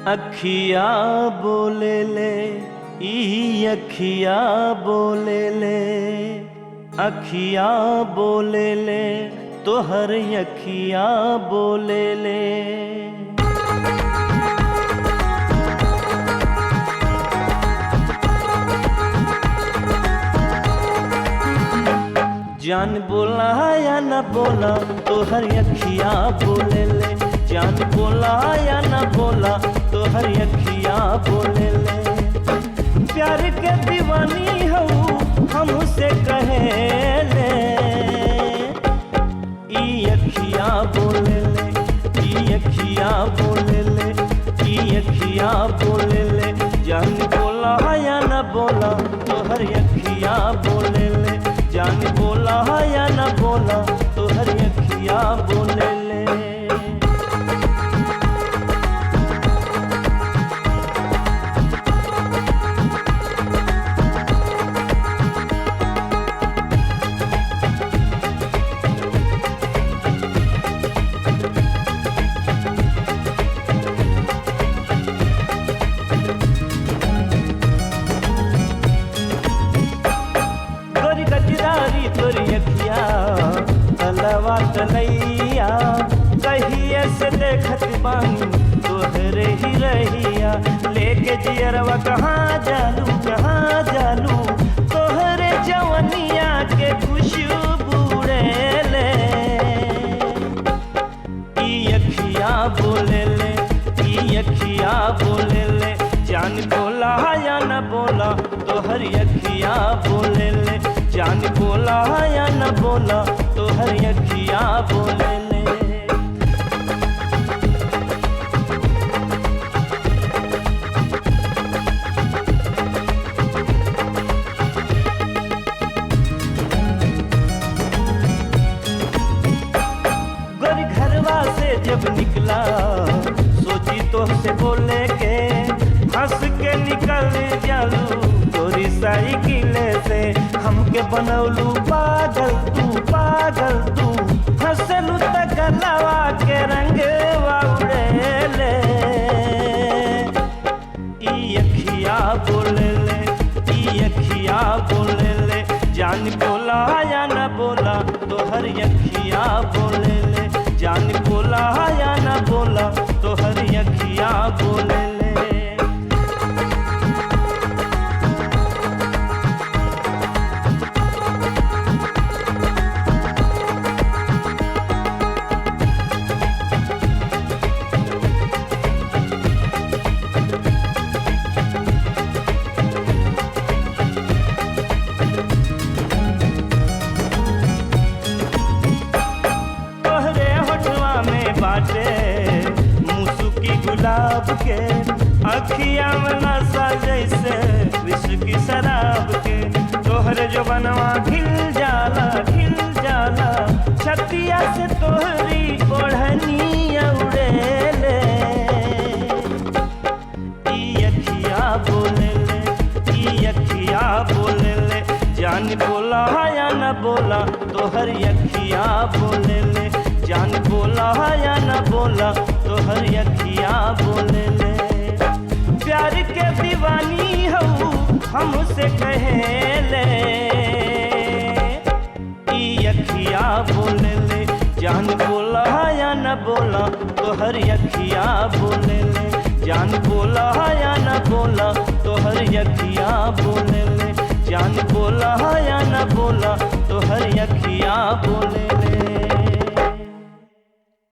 अखिया बोले ले, ई अखिया बोले ले, अखिया बोले ले, तोहर अखिया बोले ले। जान बोला या न बोला, तोहर अखिया बोले ले। जान बोला या न बोला, तोहर अखिया बोले ले। प्यार के दीवानी हूँ हमसे कहे ले, ई अखिया बोले ले, ई अखिया बोले ले, ई अखिया बोले ले। जान बोला या न बोला, तोहर अखिया बोले ले। जान बोला या न बोला, तोहर अखिया बोले ले। तोरी अखिया तलवा तलैया, कहिए से देखत बानी तोहरे ही रहिया। लेके जियरवा कहाँ जालू कहाँ जालू, तोहरे जवनिया के खुशबू ले। ई अखिया बोले ले, ई अखिया बोले ले। जान बोला या न बोला, तोहर अखिया बोले ले। जान बोला या न बोला, तोहर अखिया बोले ले। गोरी घरवा से जब निकला, सोची तो से बोले के, हंस के निकल जालू तोरी साइकिल से। हमके बनौलू पागल तू पागल तू, हंसलू त गलवा के रंगवा उड़े ले। ई अखिया बोले ले, ई अखिया बोले ले। जान बोला या न बोला, तोहर अखिया बोले ले। जान बोला या न बोला, तोहर अखिया बोले ले। बाटे मुसुकी गुलाब के, अखिया में नशा जैसे विश्व की शराब के। तोहरे जो बनवा खिल जाला खिल जाला, छतिया से तोहरी ओढ़नी उड़े ले। ई अखिया बोले ले, ई अखिया बोले ले। जान बोला या न बोला, तोहर अखिया बोले ले। जान बोला या न बोला, तोहर अखिया बोले ले। प्यार के दीवानी हूँ हमसे कहे ले, ई अखिया बोले ले। जान बोला या न बोला, तोहर अखिया बोले ले। जान बोला या न बोला, तोहर अखिया बोले ले। जान बोला या न बोला, तोहर अखिया बोले ले।